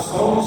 100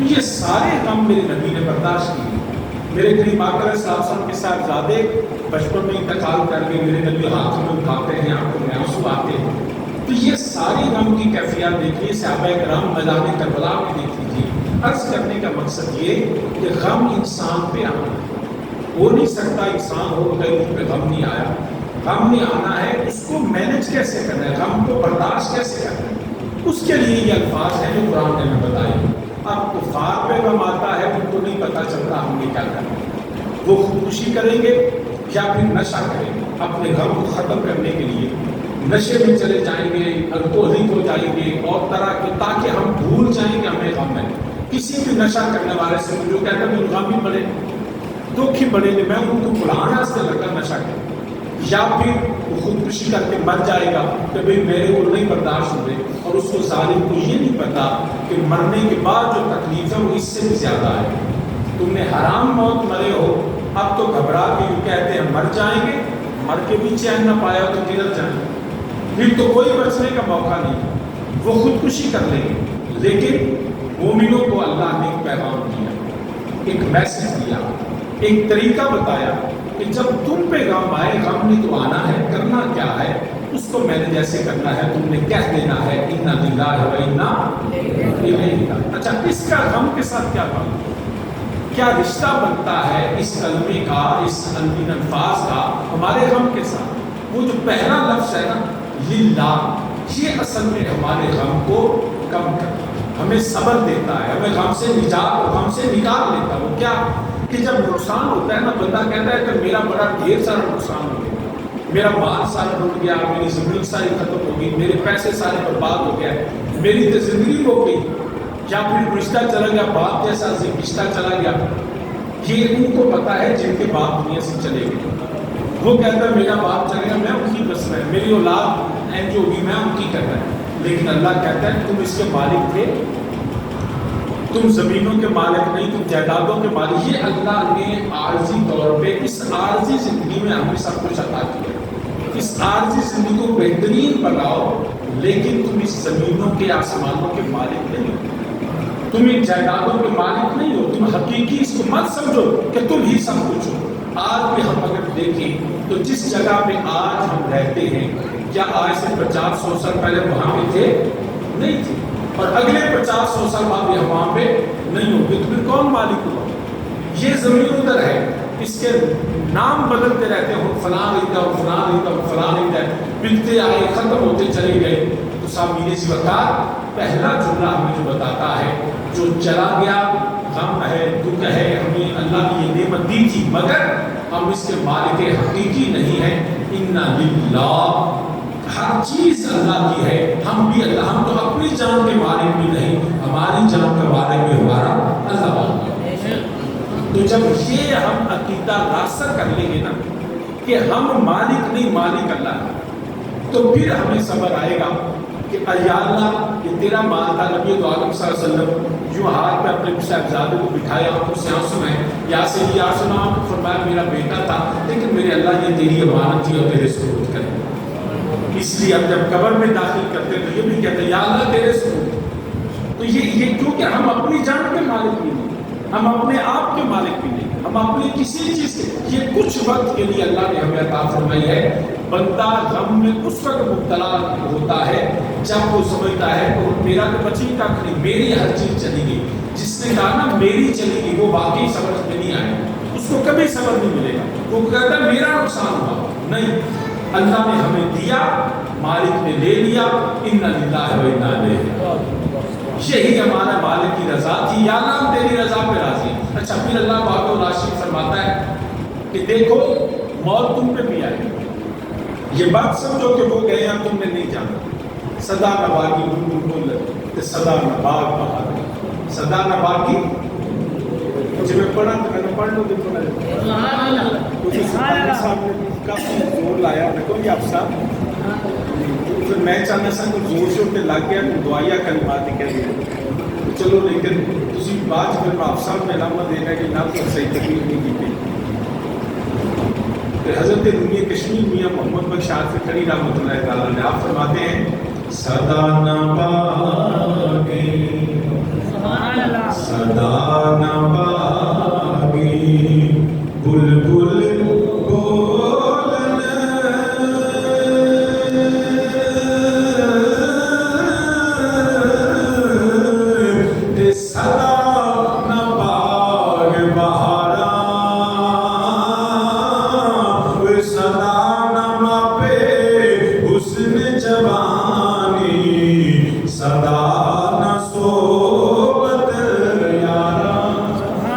تو یہ سارے غم میرے نبی نے برداشت کیے. میرے قریب آ کر صاحب کے صاحبزادے بچپن میں انتقال کر کے میرے نبی ہاتھوں میں اٹھاتے ہیں, آنکھوں میں آنسو آتے ہیں. تو یہ ساری غم کی کیفیات دیکھیے صحابہ کرام میدان کربلا میں دیکھ لیجیے. عرض کرنے کا مقصد یہ کہ غم انسان پہ آنا ہے. ہو نہیں سکتا انسان ہو کہ اس پہ غم نہیں آیا. غم نہیں آنا ہے, اس کو مینج کیسے کرنا ہے, غم کو برداشت کیسے کرنا ہے, اس کے لیے یہ الفاظ ہیں جو قرآن نے ہمیں بتائے. اب کفار پہ غم آتا ہے ان کو نہیں پتہ چلتا ہم نے کیا کرنا ہے. وہ خودکشی کریں گے یا پھر نشہ کریں گے. اپنے غم کو ختم کرنے کے لیے نشے میں چلے جائیں گے, الکوہلک ہو جائیں گے اور طرح کے, تاکہ ہم بھول جائیں کہ ہمیں غم ہے. کسی بھی نشہ کرنے والے سے جو کہتا ہے مجھے غم ہی پڑے, دکھ ہی پڑے گے, میں ان کو بلانا سے لگا نشہ کریں, یا پھر وہ خودکشی کر کے مر جائے گا کہ بھئی میرے کو نہیں برداشت ہوئے. اور اس کو ظالم کو یہ نہیں پتا کہ مرنے کے بعد جو تکلیف ہے وہ اس سے بھی زیادہ ہے. تم نے حرام موت مرے ہو, اب تو گھبرا کے کہتے ہیں مر جائیں گے, مر کے بھی چین نہ پایا تو کدھر جائیں گے, پھر تو کوئی بچنے کا موقع نہیں. وہ خودکشی کر لیں گے. لیکن مومنوں کو اللہ نے ایک پیغام دیا, ایک میسج دیا, ایک طریقہ بتایا کہ جب تم پہ غم آئے, غم نے تو آنا ہے, کرنا کیا ہے اس کو میں نے جیسے کرنا ہے تم نے کہہ دینا ہے اِنَّا لِلَّهِ وَإِنَّا إِلَيْهِ رَاجِعُونَ. اچھا, اس کا غم کے ساتھ کیا بات, کیا رشتہ بنتا ہے اس کلمے کا, اس ان الفاظ کا ہمارے غم کے ساتھ؟ وہ جو پہلا لفظ ہے نا للہ, یہ اصل میں ہمارے غم کو کم کرتا ہے, ہمیں صبر دیتا ہے, ہمیں غم سے نجات, غم سے نکال لیتا ہے. وہ کیا کہ جب نقصان ہوتا ہے نا, بندہ کہتا ہے کہ میرا بڑا ڈھیر سارا نقصان ہو گیا, میرا مال سارا ٹوٹ گیا, میری زندگی ساری ختم ہو گئی, میرے پیسے سارے برباد ہو گئے, میری تو زندگی ہو گئی, یا پھر رشتہ چلا گیا, باپ جیسا رشتہ چلا گیا. یہ ان کو پتا ہے جن کے باپ دنیا سے چلے گئے. وہ کہتا ہے میرا باپ چلے گا, میں ان کی بس ہے, میری اولاد جو ہوگی میں ان کی کرنا ہے. لیکن اللہ کہتا ہے تم اس کے مالک تھے, تم زمینوں کے مالک نہیں, تم جائیدادوں کے مالک. یہ اللہ نے عارضی طور پہ اس عارضی زندگی میں ہمیں سب کچھ عطا کیا. اس عارضی زندگی کو بہترین بناؤ, لیکن تم اس زمینوں کے آسمانوں کے مالک نہیں ہو, تم ان جائیدادوں کے مالک نہیں ہو. تم حقیقی اس کو مت سمجھو کہ تم ہی سب کچھ ہو. آج بھی ہم اگر دیکھیں تو جس جگہ پہ آج ہم رہتے ہیں, کیا آج سے 50-100 سال پہلے وہاں پہ تھے؟ نہیں تھے. اور اگلے 50-100 سال بعد بھی ہم وہاں پہ نہیں ہوں گے. تو پھر کون مالک ہوا؟ یہ زمین ادھر ہے, اس کے نام بدلتے رہتے ہیں, فلاں رہتا ہوں, فلاں رہتا ہوں, فلاں رہتا ہے, بکتے آئے, ختم ہوتے چلے گئے. تو سامنے اس وقت پہلا جملہ ہمیں جو بتاتا ہے, جو چلا گیا, غم ہے, دکھ ہے, ہمیں اللہ نے یہ نعمت دی تھی مگر ہم اس کے مالک حقیقی نہیں ہیں. اِنَّا لِلَّهِ, ہر چیز اللہ کی ہے, ہم بھی اللہ, ہم تو اپنی جان کے مالک بھی نہیں, ہماری جان کا مالک بھی ہمارا اللہ ہے. تو جب یہ ہم عقیدہ راسخ کر لیں گے نا کہ ہم مالک نہیں, مالک اللہ ہے, تو پھر ہمیں صبر آئے گا کہ یا اللہ یہ تیرا مال تھا. نبی تو عالم صلی اللہ علیہ وسلم جو ہاتھ پہ اپنے صاحبزادے کو بٹھایا, آنکھوں سے آنسو ہیں, یا سیدی یا سنا فرمایا میرا بیٹا تھا, لیکن میرے اللہ یہ تیری امانت تھی اور تیرے سپرد کرے. اس لیے اب جب قبر میں داخل کرتے تو یہ بھی کہتے ہیں یا اللہ تیرے سپرد. تو یہ کیونکہ ہم اپنی جان کے مالک بھی نہیں, ہم اپنے آپ کے مالک بھی نہیں, ہم اپنی کسی چیز کے, یہ کچھ وقت کے لیے اللہ نے ہمیں عطا فرمائی ہے. بندہ غم میں اس وقت مبتلا ہوتا ہے جب وہ سمجھتا ہے کہ میرا تو بچی کا نہیں, میری ہر چیز چلی گئی. جس نے کہا نا میری چلی گئی, وہ واقعی سمجھ میں نہیں آئے, اس کو کبھی صبر نہیں ملے گا. وہ کہتا ہے میرا نقصان ہوا, نہیں, اللہ نے ہمیں دیا, مالک نے لے لیا. اِنَّا لِلَّهِ وَإِنَّا إِلَيْهِ رَاجِعُونَ. یہی ہمارا مالک کی رضا تھی, یا اللہ ہم تیری رضا پہ راضی. اچھا, پھر اللہ پاک و راشد فرماتا ہے کہ دیکھو موت تم پہ بھی آئی, یہ بات سمجھو کہ وہ گئے ہیں تم نے نہیں جانا. صدا نباگی بلبل صدا نباگ بہار, صدا نباگی جب میں پڑھا تو میں نے پڑھ لوں دیکھو نا, کیونکہ صاحب نے کافی زور لایا, دیکھو یہ آپ صاحب, پھر میں چاہنا سا کہ زور سے پہ لگ گیا تو دعائیا کلمات ہی کہہ دیا. چلو لیکن تسی بات پھر آپ صاحب میں علامہ دینا کہ نہ تو صحیح تکلیف نہیں کی گئی. حضرت رومی کشمیر میاں محمد بخش آج سے کری رحمۃ اللہ تعالیٰ نے آپ فرماتے ہیں صدا نباگی صدا نہ باغی بلبل بولنے تے صدا نہ باغ بہاراں صدا نہ ماپے حسن جوانی صدا نہ صحبت یاراں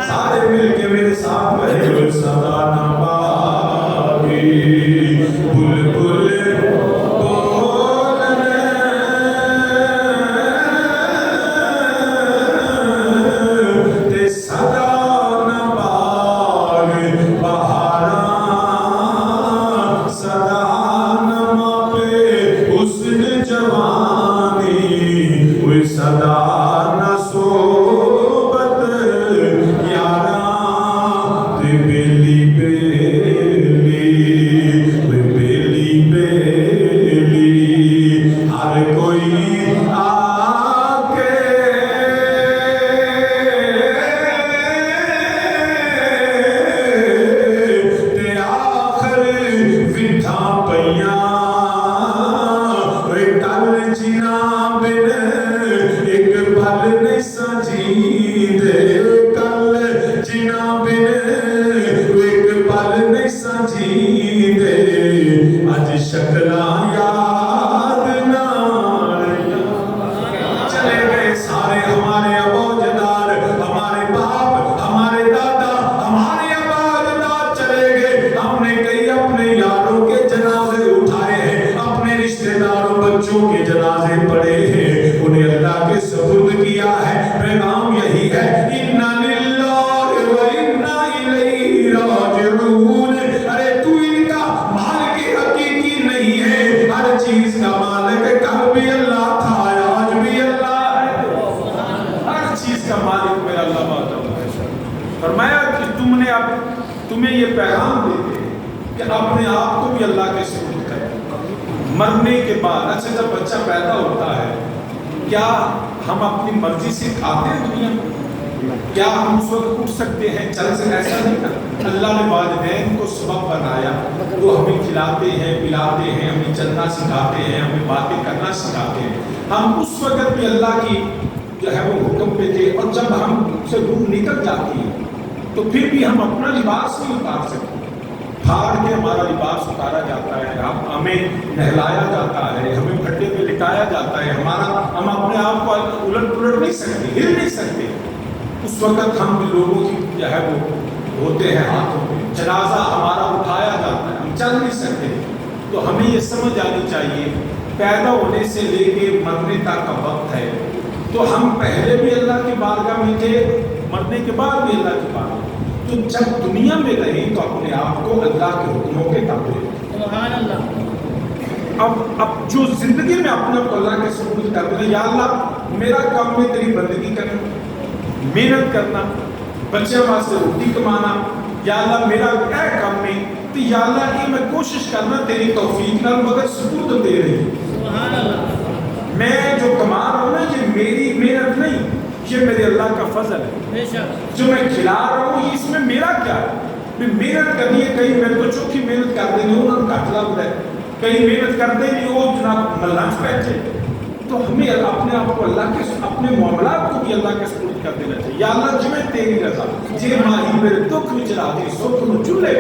سارے مل کے میرے ساتھ پڑھے صدا نہ باغی بلبل بولنے تے صدا نہ باغ بہاراں صدا نہ ماپے حسن جوانی کوئی صدا نہ صحبت یاراں تے بیلی بیلی بیلی بیلی ہر کوئی آ کے تے آخر وٹھا پیاں کل جنا بن ایک پل نہیں سجیندے کل جنا بن ایک پل نہیں سجیندے اج شکلاں یاد نہ چلے گئے سارے ہمارے ابوجداد ہمارے باپ ہمارے دادا ہمارے ابوجداد چلے گئے ہم نے کئی اپنے یاروں کے جنازے اٹھائے ہیں اپنے رشتہ داروں بچوں کے جنازے پڑے ہیں انہیں اللہ کے سپرد کیا ہے پیغام یہی ہے اِنَّا لِلَّهِ وَإِنَّا إِلَيْهِ رَاجِعُونَ ارے تو ان کا مالک حقیقی نہیں ہے ہر چیز کا مالک کل بھی اللہ تھا آج بھی اللہ ہے ہر چیز کا مالک میرا اللہ بات ہے فرمایا کہ تمہیں یہ پیغام دیتے ہیں کہ اپنے آپ کو بھی اللہ کے سپرد کریں مرنے کے بعد اچھا جب بچہ پیدا ہوتا ہے کیا ہم اپنی مرضی سے کھاتے ہیں دنیا میں کیا ہم اس وقت اٹھ سکتے ہیں چل سے ایسا نہیں کرتے اللہ نے والدین کو سبب بنایا وہ ہمیں کھلاتے ہیں پلاتے ہیں ہمیں چلنا سکھاتے ہیں ہمیں باتیں کرنا سکھاتے ہیں ہم اس وقت بھی اللہ کی جو ہے وہ حکم پہ تھے اور جب ہم سے روح نکل جاتی ہے تو پھر بھی ہم اپنا لباس نہیں اتار سکتے پھاڑ کے ہمارا لباس اتارا جاتا ہے ہمیں نہلایا جاتا ہے ہمیں پھٹے پہ لٹایا جاتا ہے ہم اپنے آپ کو الٹ پلٹ نہیں سکتے ہل نہیں سکتے اس وقت ہم لوگوں کی جو ہے وہ ہوتے ہیں ہاتھوں پہ جنازہ ہمارا اٹھایا جاتا ہے ہم چل نہیں سکتے تو ہمیں یہ سمجھ آنی چاہیے پیدا ہونے سے لے کے مرنے تک کا وقت ہے تو ہم پہلے بھی اللہ کی بارگاہ میں تھے مرنے کے بعد بھی اللہ کی بارگاہ تو جب دنیا میں رہیں تو اپنے آپ کو اللہ کے حکموں کے تابع سبحان اللہ اب جو زندگی میں اپنے کو اللہ کے سپرد کرتے ہیں یا اللہ میرا کام میں تیری بندگی کرنا محنت کرنا بچے واسطے روٹی کمانا یا اللہ میرا اے کام میں تو یا اللہ یہ میں کوشش کرنا تیری توفیق نال مگر سپرد دے رہی سبحان اللہ میں جو کما رہا ہوں نا یہ میری محنت نہیں یہ میرے اللہ کا فضل ہے جو میں کھلا رہا ہوں اس میں میرا کیا ہے محنت کرنی ہے کئی میرے کو چوکھی محنت کر دیں انہوں نے کٹ لگ رہا ہے کئی محنت کرتے نہیں وہ جناب ملنچ بیٹھے تو ہمیں اپنے آپ کو اللہ کے اپنے معاملات کو بھی اللہ کے سپرد کر دینا چاہیے یا اللہ جی میں تیری رضا جی ماہی میرے دکھ میں چلا دی سکھ میں چلے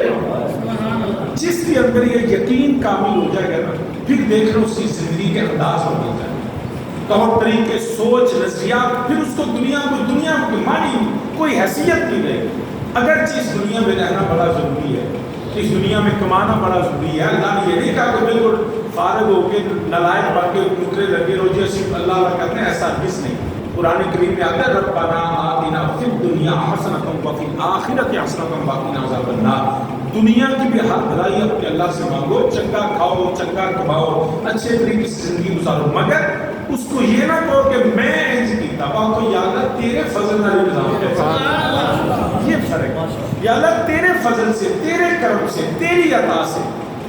جس کے اندر یہ یقین کامل ہو جائے گا نا پھر دیکھ لو اسی زندگی کے انداز ہو جائے طور طریقے سوچ نظریات پھر اس کو دنیا کو مانی کوئی حیثیت نہیں رہے اگر چیز دنیا میں رہنا بڑا ضروری ہے اس دنیا میں کمانا بڑا ضروری ہے اللہ نے یہ نہیں کہا کہ بالکل فارغ ہو کے نلائق بن کے نکرے لگے رہو جیسے اللہ کرتے ہیں ایسا کس نہیں قرآن کریم میں آتا ہے ربنا آتنا فی الدنیا حسنۃ وفی الآخرۃ حسنۃ وقنا عذاب النار دنیا کی بھی ہر بھلائی اپنے اللہ سے مانگو چنگا کھاؤ چنگا کماؤ اچھے طریقے سے زندگی گزارو مگر اس کو یہ نہ کہو کہ میں انج کیتا کو یا اللہ تیرے فضل نال نظام ہے یہ فرق یا اللہ تیرے فضل سے تیرے کرم سے تیری عطا سے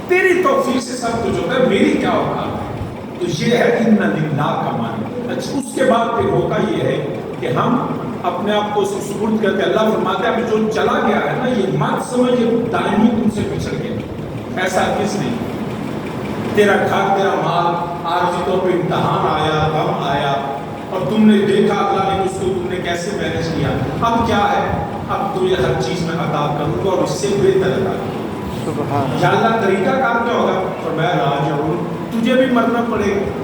تیری توفیق سے سب کچھ ہوتا ہے میری کیا اوقات ہے تو یہ ہے ان للہ کا معنی اچھا اس کے بعد پھر ہوتا یہ ہے کہ ہم اپنے آپ کو سپرد کر کے اللہ فرماتے ہیں اب جو چلا گیا ہے نا یہ مت سمجھ دائمی تم سے بچھڑ گیا، ایسا کس نہیں۔ تیرا گھر تیرا مال عارضی طور پہ امتحان آیا، غم آیا، اور تم نے دیکھا اللہ نے اس کو تم نے کیسے مینج کیا، اب کیا ہے، اب تو یہ ہر چیز میں عطا کروں گا اور اس سے بہتر عطا کروں گا۔ یا اللہ طریقہ کار کیا ہوگا، فرمایا راجعون، تجھے بھی مرنا پڑے گا،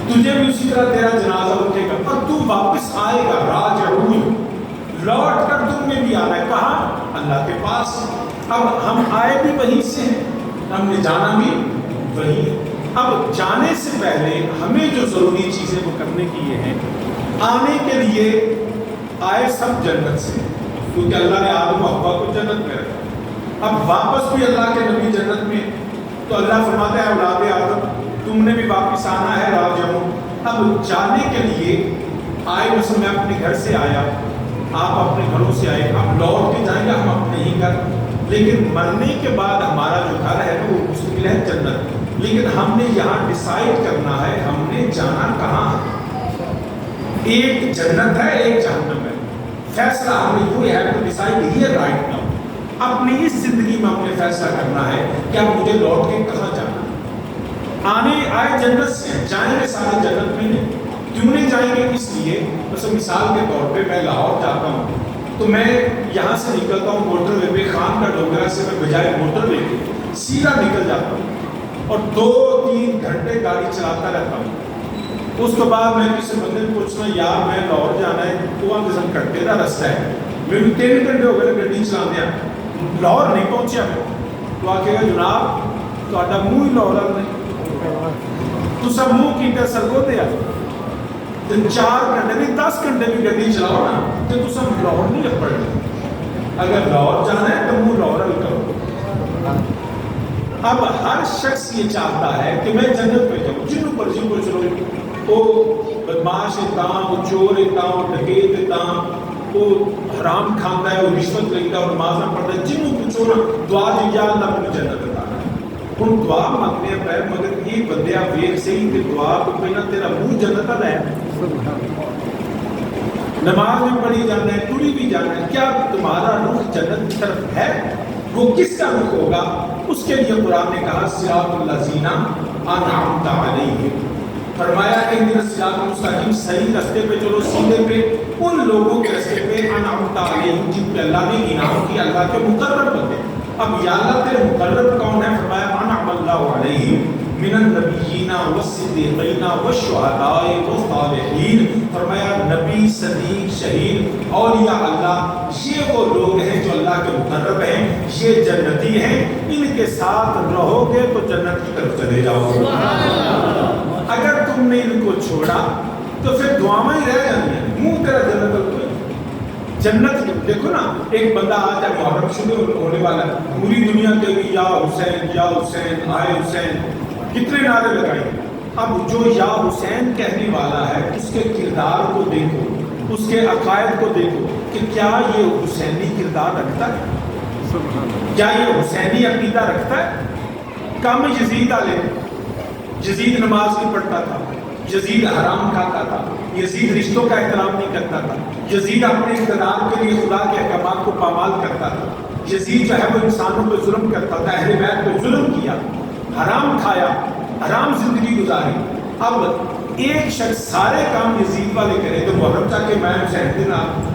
تجھے بھی اسی طرح تیرا جنازہ اٹھے گا اور تو واپس آئے گا، راجعون، لوٹ کر تم نے بھی آنا ہے، کہاں، اللہ کے پاس۔ اب ہم آئے بھی وہیں سے ہیں، ہم نے جانا بھی وہی ہے۔ اب جانے سے پہلے ہمیں جو ضروری چیزیں وہ کرنے کی یہ ہیں، آنے کے لیے آئے سب جنت سے، کیونکہ اللہ نے آدم و حوا کو جنت میں رکھا، اب واپس بھی اللہ کے نبی جنت میں، تو اللہ فرماتا ہے اولاد آدم تم نے بھی واپس آنا ہے، راجعون۔ اب جانے کے لیے آئے، مثلا میں اپنے گھر سے آیا، آپ اپنے گھروں سے آئے، آپ لوٹ کے جائیں گے ہم اپنے ہی گھر، لیکن مرنے کے بعد ہمارا جو گھر ہے وہ مستقل ہے جنت، لیکن ہم نے یہاں ڈیسائیڈ کرنا ہے ہم نے جانا کہاں ہے، ایک جنت ہے ایک جہنم ہے، فیصلہ ہم نے وہ ہے تو ڈیسائیڈ ہیئر رائٹ ناؤ، اپنی اس زندگی میں ہم نے فیصلہ کرنا ہے کہ اب مجھے لوٹ کے کہاں جانا ہے۔ آنے آئے جنت سے، جائیں گے سارے جنت میں نہیں، کیوں نہیں جائیں گے، اس لیے مثال کے طور پہ میں لاہور جاتا ہوں تو میں یہاں سے نکلتا ہوں موٹر وے پہ، خان کا ڈوگرا سے میں بجائے موٹر وے کے سیدھا نکل جاتا ہوں اور 2-3 گھنٹے گاڑی چلاتا رہتا ہوں، اس کے بعد میں کسی بندے کو پوچھنا یار میں لاہور جانا ہے تو ہم قسم کرتے دا رستہ ہے، میرے 3 گھنٹے ہو گئے گڈی چلا دیا، لاہور نہیں پہنچیا میں، تو آ کے جناب تہاڈا منہ ہی لاہور نہیں، تسا منہ کیتا سرگو دیا، 4 گھنٹے نہیں 10 گھنٹے بھی گڈی چلاؤ نا تو تسا لاہور نہیں لگ پڑے، اگر لاہور جانا ہے تو منہ لاہور کرو۔ اب ہر شخص یہ چاہتا ہے کہ میں جنت میں جاؤں، جنوں پر جن کو چلو، وہ بدماش ہے، وہ چور ہے، وہ ڈکیت ہے، وہ حرام کھاتا ہے، وہ رشوت لیتا ہے اور نماز نہ پڑھتا ہے، جنوں کو چورا دعا دی یا اللہ مجھے جنت عطا کر، ہن دعا مانگنے پہ مگر یہ بندیا ویکھ صحیح کہ دعا تو پہلا تیرا منہ جنت دا ہے، نماز میں پڑھی جانا ہے، ٹری بھی جانا ہے، کیا تمہارا رخ جنت کی طرف ہے، وہ کس کا رخ ہوگا، اس کے لیے قرآن نے کہا صراط الذین انعمت علیہم، فرمایا کہ اہدنا الصراط المستقیم، صحیح رستے پہ چلو، سیدھے پہ، ان لوگوں کے رستے پہ انعمت علیہم جن پہ اللہ نے انعام کیا، اللہ کے مقرب بندے۔ اب یا اللہ تیرے مقرب کون ہے، فرمایا انعم اللہ علیہم من النبیین والصدیقین والشہداء والصالحین، فرمایا نبی، صدیق، شہید، اولیاء اللہ، یہ وہ لوگ ہیں جو اللہ کے مقرب ہیں، یہ جنتی ہیں، ان کے ساتھ رہو گے تو جنت کی طرف چلے جاؤ گے۔ اگر تم نے ان کو چھوڑا تو پھر دعائیں رہ جانی ہیں، منہ تیرا جنت کوئی جنت۔ دیکھو نا ایک بندہ آج جب محرم شروع ہونے والا ہے، پوری دنیا کے بھی یا حسین یا حسین آئے حسین کتنے نعرے لگائیں، اب جو یا حسین کہنے والا ہے اس کے کردار کو دیکھو، اس کے عقائد کو دیکھو کہ کیا یہ حسینی کردار رکھتا ہے، کیا یہ حسینی عقیدہ رکھتا ہے۔ کم یزید والے، یزید نماز نہیں پڑھتا تھا، یزید حرام کھاتا تھا، یزید رشتوں کا احترام نہیں کرتا تھا، یزید اپنے اقتدار کے لیے خدا کے احکامات کو پامال کرتا تھا، یزید جو ہے وہ انسانوں پہ ظلم کرتا تھا، اہل بیت پہ ظلم کیا، حرام کھایا، حرام زندگی گزاری۔ اب ایک شخص سارے کام یزید والے کرے تو محرم چاہ کے میں حسین کے نام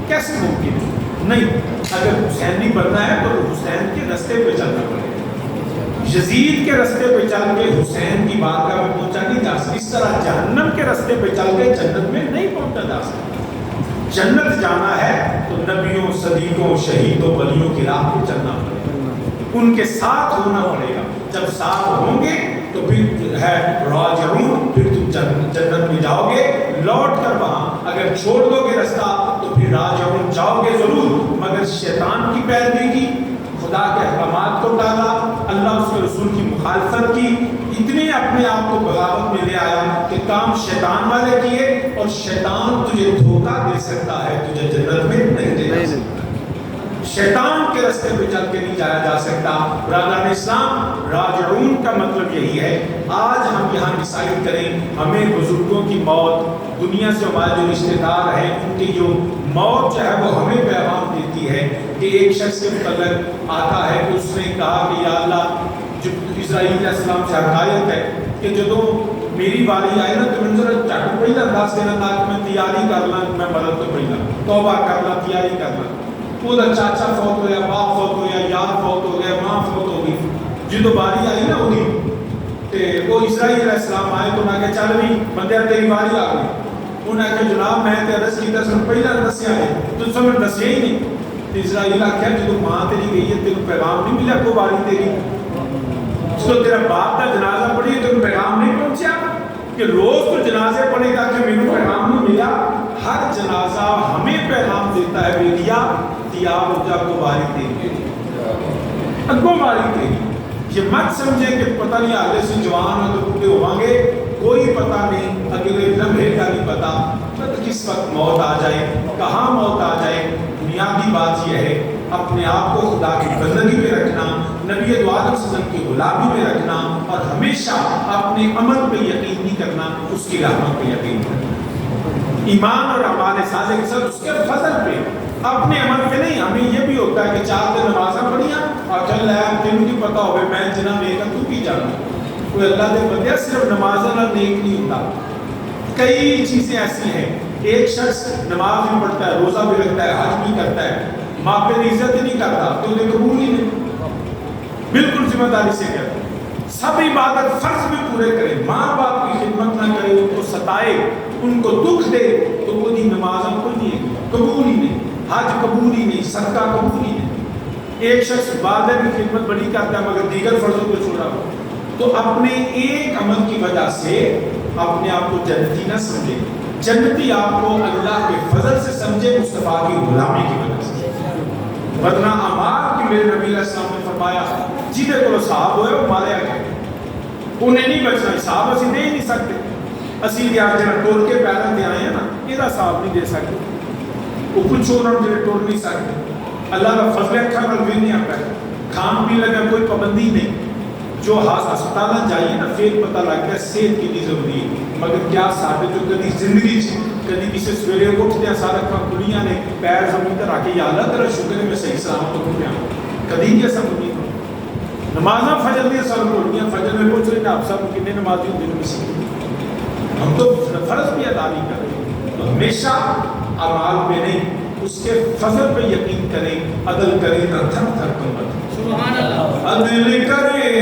کیسے ممکن ہے؟ نہیں، اگر حسینی بننا ہے تو حسین کے رستے پہ چلنا پڑے گا، یزید کے رستے پہ چل کے حسین کی بارگاہ میں پہنچا نہیں جا سکتا، اس طرح جہنم کے رستے پہ چل کے جنت میں نہیں پہنچا جا سکتا۔ جنت جانا ہے تو نبیوں، صدیقوں، شہیدوں، ولیوں کی راہ پہ چلنا پڑے گا، ان کے ساتھ ہونا پڑے گا، جب ساتھ ہوں گے تو پھر ہے راجعون، پھر تم جنت میں جاؤ گے لوٹ کر وہاں، اگر چھوڑ دو گے رستہ تو پھر راجعون جاؤ گے ضرور، مگر شیطان کی پیروی کی، خدا کے احکامات کو ڈالا، اللہ اس کے رسول کی مخالفت کی، اتنے اپنے آپ کو بغاوت میں لے آیا کہ کام شیطان والے کیے، اور شیطان تجھے دھوکہ دے سکتا ہے، تجھے جنت میں نہیں دے سکتا۔ شیطان کے راستے پہ چل کے نہیں جایا جا سکتا۔ برادران اسلام، راجعون کا مطلب یہی ہے۔ آج ہم یہاں ڈیسائیڈ کریں، ہمیں بزرگوں کی موت، دنیا سے ہمارے جو رشتے دار ہیں ان کی جو موت جو ہے وہ ہمیں پیغام دیتی ہے کہ ایک شخص کے متعلق آتا ہے کہ اس نے کہا کہ یا اللہ، جو اسرائیل علیہ السلام سے حکایت ہے کہ جدوں میری باری آئے نا تو منظر چاہتا پہلا انداز دینا تھا کہ میں تیاری کر لاں، میں مرد تو پہلا توبہ کر لاں، تیاری کر لاں۔ وہ چاچا فوت ہو گیا، باپ فوت ہو گیا، یار فوت ہو گیا، ماں فوت ہو گئی، جدوں باری آئی نا وہی تے وہ اسرائیل علیہ السلام آئے تو انہاں کہ چل بھی بندیا تیری باری آ گئی۔ انہاں کہ جناب میں تے عرض کیتا سن پہلا دسیا ہے تو سمجھ دسیا ہی نہیں۔ اسرائیل آخیا جدوں ماں تیری گئی ہے تینوں پیغام نہیں ملا کو باری تیری؟ تو تیرا باپ کا جنازہ پڑھی تو پیغام نہیں پہنچیا کہ روز تو جنازے پڑھے گا کہ میرے پیغام نہیں ملا؟ ہر جنازہ ہمیں پیغام دیتا ہے بیٹیا تیار ہو جا کو باری تیری، اگوں باری تیری۔ یہ مت سمجھے کہ پتہ نہیں آگے سے جوان ہو تو بوڑھے ہوں گے، کوئی پتہ نہیں، اگلے لمحے کا نہیں پتہ کس وقت موت آ جائے، کہاں موت آ جائے۔ بنیادی بات یہ ہے اپنے آپ کو خدا کی بندگی میں رکھنا، نبی دو عالم صلی اللہ علیہ وسلم کی غلامی میں رکھنا، اور ہمیشہ اپنے عمل پہ یقین نہیں کرنا، اس کی رحمت پہ یقین کرنا، ایمان اور اعمال صالحہ کے ساتھ اس کے فضل پہ، اپنے عمل پہ نہیں۔ ہمیں یہ بھی ہوتا ہے کہ 4 دن نمازاں پڑھیاں اور چل رہا ہے تینوں کی پتہ ہوئے میں جنہ نیک تو بھی جانا، کوئی اللہ دے بندے صرف نمازاں نہ نیک نہیں ہوتا۔ کئی چیزیں ایسی ہیں، ایک شخص نماز بھی پڑھتا ہے، روزہ بھی رکھتا ہے، حج بھی کرتا ہے، ماں پہ عزت ہی نہیں کرتا تو انہیں قبول ہی نہیں، بالکل ذمہ داری سے کرتا۔ سب عبادت فرض بھی پورے کرے، ماں باپ کی خدمت نہ کرے، ان کو ستائے، ان کو دکھ دے تو وہ دی نماز کوئی نہیں قبول ہی نہیں، حج قبول ہی نہیں، صدقہ قبول ہی نہیں۔ ایک شخص والدین کی خدمت بڑی کرتا ہے مگر دیگر فرضوں کو چھوڑا ہو، تو اپنے ایک عمل کی وجہ سے اپنے آپ کو جنتی نہ سمجھے، جنتی آپ کو اللہ کے فضل سے سمجھے، مصطفیٰ کی غلامی کی وجہ سے۔ ورنہ عمار کی میرے نبی علیہ السلام نے فرمایا جیدے کو صاحب ہوئے وہ مارے آگئے، انہیں نہیں بچنا، صاحب اسی دے ہی نہیں سکتے، اسی لیا جنہ ٹول کے پیرن دے آئے ہیں نا، یہ صاحب نہیں دے سکتے، وہ کچھ ہونا جنہیں ٹول نہیں سکتے۔ اللہ کا فضل اکھا ملوی نہیں آتا ہے، کھان پی لگا کوئی پابندی نہیں، جو ہسپتال جائیے نا پھر پتہ لگ گیا صحت کی ضروری ہے، مگر کیا صاحب جو کدی زندگی سے کدی کسی سویرے اٹھتے ہیں سارا کام دنیا نے پیر زمین پر آ کے یا اللہ تیرا شکر ہے میں صحیح سلامت ہو گیا، کدی نہیں ایسا نہیں ہوتا۔ نمازاں فجر دیا سب پڑھنیاں، فجر میں پوچھ رہے ہیں آپ سب کتنے نمازی دن میں سے، ہم تو فرض بھی ادا نہیں کر رہے، تو ہمیشہ اعمال پہ نہیں اس کے فضل پہ یقین کریں، عدل کریں تو تھر تھر کمبل، سبحان اللہ، عدل کریں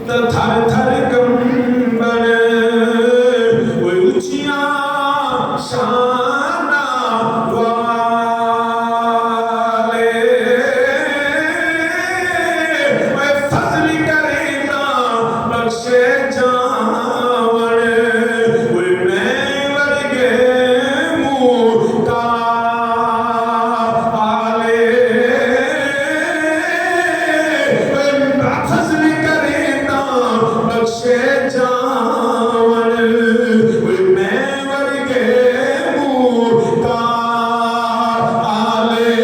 تو تھر تھر کمبل، وہ اونچیاں شانہ والے، وہ فضل کریں نا بخشے جاون، وہ میں ورگے منہ کا آلے، وہ فضل کریں نا بخشے جاون، وہ میں ورگے منہ کا آلے،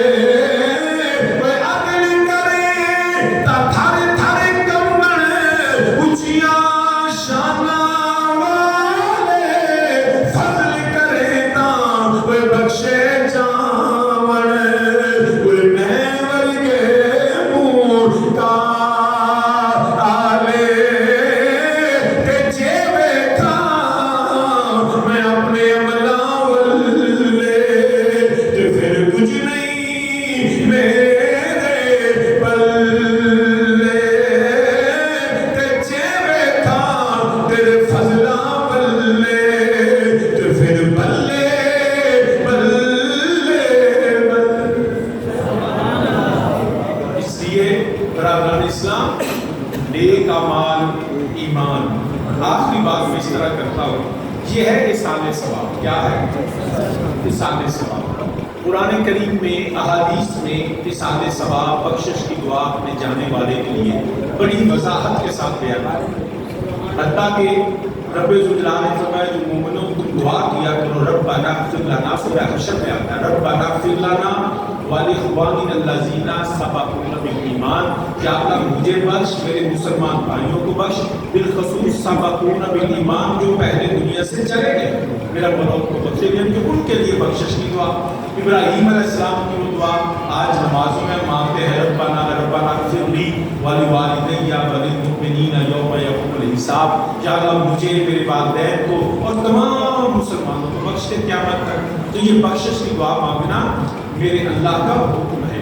وہ عدل کریں تا تھر تھر کمبل، اونچیاں شانہ والے، فضل کریں تا وہ بخشے جاون، وہ میں ورگے منہ کا آلے، کہ جے بیٹھا میں اپنے عملاں ولے، تے پھر کچھ نہیں میرے پلے، تے جے بیٹھا تیرے فضلاں ولے، تے پھر بلے بلے بلے۔ اس لیے برادران اسلام، نیک اعمال ایمان، آخری بات میں اس طرح کرتا ہوں، یہ ہے احسان ثواب۔ کیا ہے احسان ثواب؟ قرآن کریم میں احادیث میں احسان ثواب بخشش کی دعا میں جانے والے کے لیے بڑی وضاحت کے ساتھ بیان ہے، حتیٰ کہ رب ذوالجلال نے فرمایا جو مومنوں تم دعا کیا کرو ربنا اغفر لنا، سورہ حشر میں آتا ہے ربنا اغفر لنا وَلِإِخْوَانِنَا الَّذِينَ سَبَقُونَا بِالْإِيمَانِ، یا اللہ مجھے بخش، میرے مسلمان بھائیوں کو بخش، بالخصوص سبقونا بالایمان، جو پہلے دنیا سے چلے گئے، میرا ملوک کو بخشے گئے، کہ ان کے لیے بخشش کی دعا۔ ابراہیم علیہ السلام کی وہ دعا آج نمازوں میں مانگتے ہیں، ربنا ربنا اغفر لی ولوالدی وللمؤمنین یوم یقوم الحساب، یا اللہ مجھے، میرے والدین کو اور تمام مسلمانوں کو بخش دے قیامت تک۔ تو یہ بخشش کی دعا مانگنا میرے اللہ کا حکم ہے۔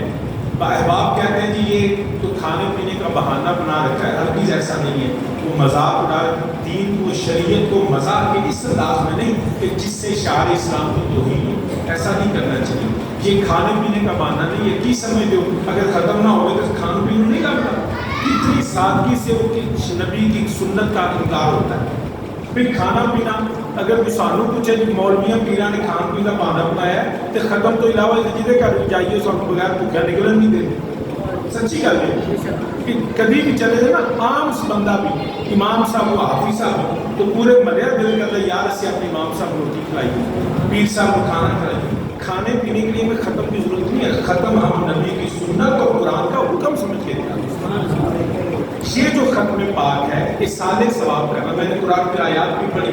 احباب کہتے ہیں جی یہ تو کھانے پینے کا بہانہ بنا رکھا ہے، ہرگز ایسا نہیں ہے، وہ مذاق اڑا دین کو، شریعت کو مذاق کے اس انداز میں نہیں کہ جس سے شعار اسلام کو توہین ہو، ایسا نہیں کرنا چاہیے۔ یہ کھانے پینے کا بہانہ نہیں ہے، کی سمجھتے ہو اگر ختم نہ ہوگا تو کھانا پینا نہیں کرتا، کتنی سادگی سے وہ نبی کی سنت کا انکار ہوتا ہے۔ پھر کھانا پینا اگر کسانوں پوچھے مولویاں پیران نے کھان پین کا بہانہ بنایا ہے تو ختم تو علاوہ جہدے گھر جائیے سو بغیر بھوکا نکلن نہیں دے، سچی گل ہے کہ کبھی بھی چلے جائے نا عام بندہ بھی، امام صاحب ہو، حافظ صاحب ہو، تو پورے ملے دل کرتا ہے یار اسے اپنے امام صاحب روٹی کھلائیے، پیر صاحب کو کھانا کھلائیے۔ کھانے پینے کے لیے ہمیں ختم کی ضرورت نہیں ہے، ختم ہم نبی کی سنت اور قرآن کا حکم سمجھ کے دیا۔ یہ جو ختم پاک ہے یہ سالے ثواب کرنا، میں نے قرآن کی آیات بھی پڑھی،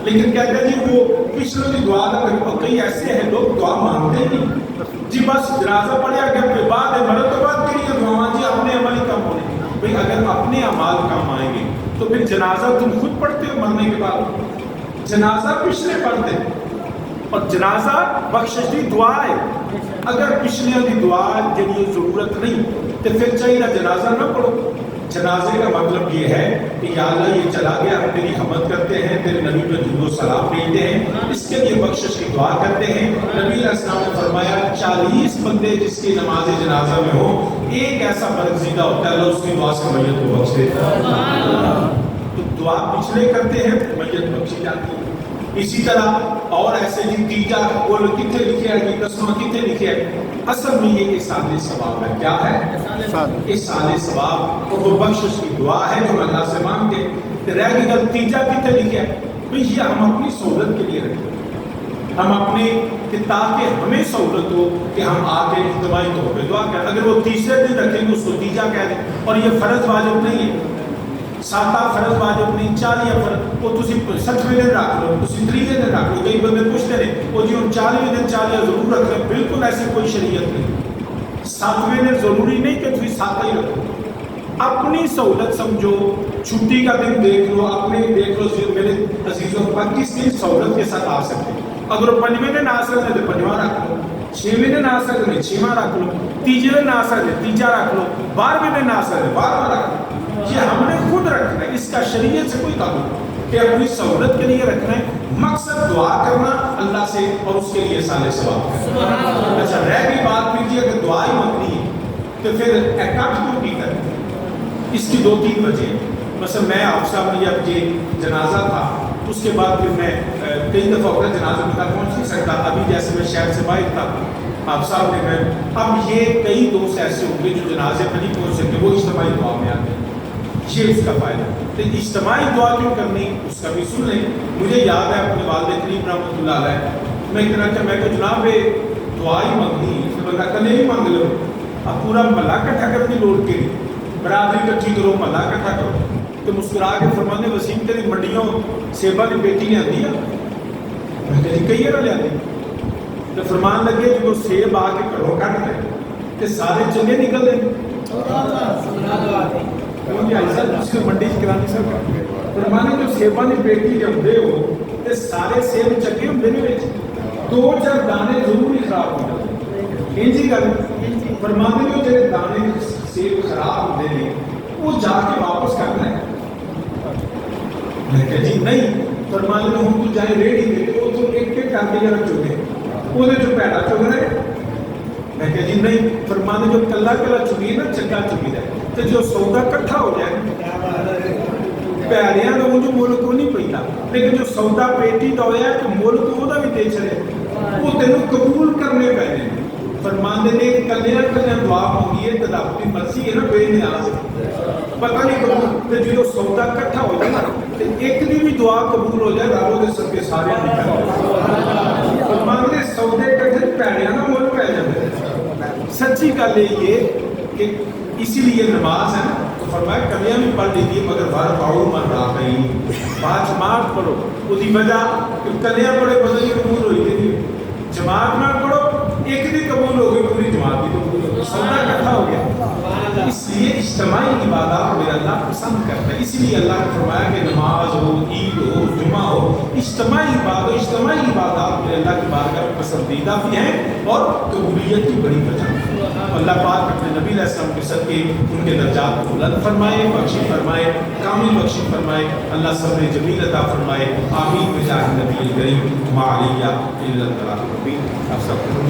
لیکن کہتے ہیں جی وہ پچھلوں کی دعا کا کئی ایسے ہیں لوگ دعا مانگتے نہیں جی، بس جنازہ پڑھیا گیا پھر بعد مرد تو بعد کے لیے دعا جی اپنے عمل ہی کم ہونے۔ بھئی اگر اپنے اعمال کم آئیں گے تو پھر جنازہ تم خود پڑھتے ہو مرنے کے بعد، جنازہ پچھلے پڑھتے، اور جنازہ بخشش کی دعا ہے۔ اگر پچھلے کی دعا کے لیے ضرورت نہیں تو پھر چاہیے جنازہ نہ پڑھو۔ جنازے کا مطلب یہ ہے کہ یا اللہ یہ چلا گیا، ہم تیری حمد کرتے ہیں، تیرے نبی پہ درود و سلام بھیجتے ہیں، اس کے لیے بخشش کی دعا کرتے ہیں۔ نبی علیہ السلام نے فرمایا 40 بندے جس کی نماز جنازہ میں ہو، ایک ایسا برگزیدہ ہوتا ہے اللہ اس کی دعا سے میت کو بخش دیتا ہے۔ تو دعا پچھلے کرتے ہیں میت بخشی جاتی ہے۔ اسی طرح اور ایسے جی تیجا وہ کتنے لکھے ہیں، یہ قسمہ کتنے لکھے ہیں، اصل میں یہ احسان ثواب ہے۔ کیا ہے احسان ثواب، اور وہ بخشش کی دعا ہے جو اللہ سے مانگتے۔ رہ گئی گل تیجا کتنے لکھے ہیں، تو یہ ہم اپنی سہولت کے لیے رکھیں، ہم اپنے کہ تاکہ ہمیں سہولت ہو کہ ہم آ کے اجتماعی طور پہ دعا کریں۔ اگر وہ تیسرے دن رکھیں گے اس کو تیجا کہہ دیں، اور یہ فرض واجب نہیں ہے، 7 فرض واجب نہیں، 40 فرض، وہ تسی 60ویں دن رکھ لو، تسی 30ویں دن رکھ لو۔ کئی بندے پوچھتے ہیں وہ جی ہم 40ویں دن 40 ضرور رکھ لیں، بالکل ایسی کوئی شریعت نہیں۔ 7ویں دن ضروری نہیں کہ تسی 7 ہی رکھو، اپنی سہولت سمجھو، چھٹی کا دن دیکھ لو، اپنے دیکھ لو میرے عزیزوں 25 دن سہولت کے ساتھ آ سکتے ہیں۔ اگر 5ویں دن آ سکتے تو 5واں رکھ لو، 6ویں دن آ سکتے 6واں رکھ لو، 3جے دن آ سکتے 3جا رکھ لو، 12ویں دن آ سکتے 12واں رکھ لو۔ یہ ہم نے خود رکھنا ہے، اس کا شریعت سے کوئی تعلق نہیں کہ اپنی سہولت کے لیے رکھنا ہے، مقصد دعا کرنا اللہ سے اور اس کے لیے سالے ثواب کرنا۔ اچھا رہ گئی بات پھر جی اگر دعا ہی مانگنی ہے تو پھر اکٹھ کیوں کی کریں؟ اس کی 2-3 وجہ ہیں۔ مثلا میں آپ صاحب نے جب یہ جنازہ تھا اس کے بعد پھر میں کئی دفعہ اپنا جنازہ میں تک پہنچ نہیں سکتا، ابھی جیسے میں شہر سے باہر تھا، آپ صاحب نے میں اب یہ کئی دوست ایسے ہوں گے جو جنازے میں نہیں پہنچ سکتے، وہ اجتماعی دعا میں آتے ہیں، یہ اس کا فائدہ ہے۔ تو اجتماعی دعا کیوں کرنی اس کا بھی سن لیں۔ مجھے یاد ہے اپنے والد کریم رحمۃ اللہ علیہ، میں کہنا کہ میں تو جناب دعا ہی مانگنی ہے، بندہ کلے ہی مانگ لو، اب پورا محلہ کٹھا کرنے لوڑ کے برادری کٹھی کرو، محلہ کٹھا کرو، تو مسکرا کے فرمانے وسیم تیری منڈیوں سیبا کی بیٹی لے آتی ہے، میں کہا جی کئی نہ لے آتی، تو فرمان لگے جو سیب آ کے گھروں کٹ لے تو سارے چنگے نکل دیں، منڈی چکرانی سب فرمانے جو سیبا کی بیٹی جب دے ہو تو سارے سیب چنگے ہوں دے، 2-4 دانے ضرور ہی خراب ہو جاتے ہیں جی گل۔ فرمانے جو جڑے دانے سیب خراب ہوتے ہیں وہ جا کے واپس کرنا ہے، میں کہا جی نہیں، فرمانے میں ہوں تو جائے ریڑھی دے وہ تو ایک کر کے جا چکے وہ جو پیڑا چگ رہے، میں کہا جی نہیں، فرمانے جو کلا کلا چگی نا چنگا چگی ہے، تو جو سودا کٹھا ہو جائے پیڑیاں تو وہ جو ملک کو نہیں پیتا، لیکن جو سودا پیٹی کا ہوا ہے تو ملک وہ بھی دے چلے وہ تینوں قبول کرنے پہنے۔ فرماندے نے کلیاں کلیاں دعا مانگی ہے تو اپنی مرضی ہے نا بے نیاز پتہ نہیں قبول، تو جو سودا کٹھا ہو جائے نا تو ایک دی بھی دعا قبول ہو جائے رابو دے سب کے سارے نکل۔ فرماندے سودے کٹھے پیڑیاں نا ملک پہ جاتے سچی گل یہ کہ اسی لیے نماز ہے نا، تو فرمایا کمیاں بھی پڑھ لیجیے مگر ورفعوا مرتين، جماعت پڑھو. اس کی وجہ کہ کلیاں پڑھے بدل کی قبول ہوئی تھی، جماعت نہ پڑھو ایک بھی قبول ہو گئی، پوری جماعت بھی قبول ہو گئی، سودا اکٹھا ہو گیا. اس لیے اجتماعی عبادات میرا اللہ پسند کرتا ہے. اسی لیے اللہ نے فرمایا کہ نماز ہو، عید ہو، جمعہ ہو، اجتماعی عبادات میرے اللہ کی بارگاہ میں پسندیدہ بھی ہیں اور قبولیت کی بڑی وجہ. اللہ پاک اپنے نبی علیہ السلام کے صدقے ان کے درجات کو بلند فرمائے، بخشش فرمائے، کامل بخشش فرمائے. اللہ صبر جمیل عطا فرمائے. آمین بجاہ نبی کریم ما علیہ الا البلاغ المبین. آپ سب کو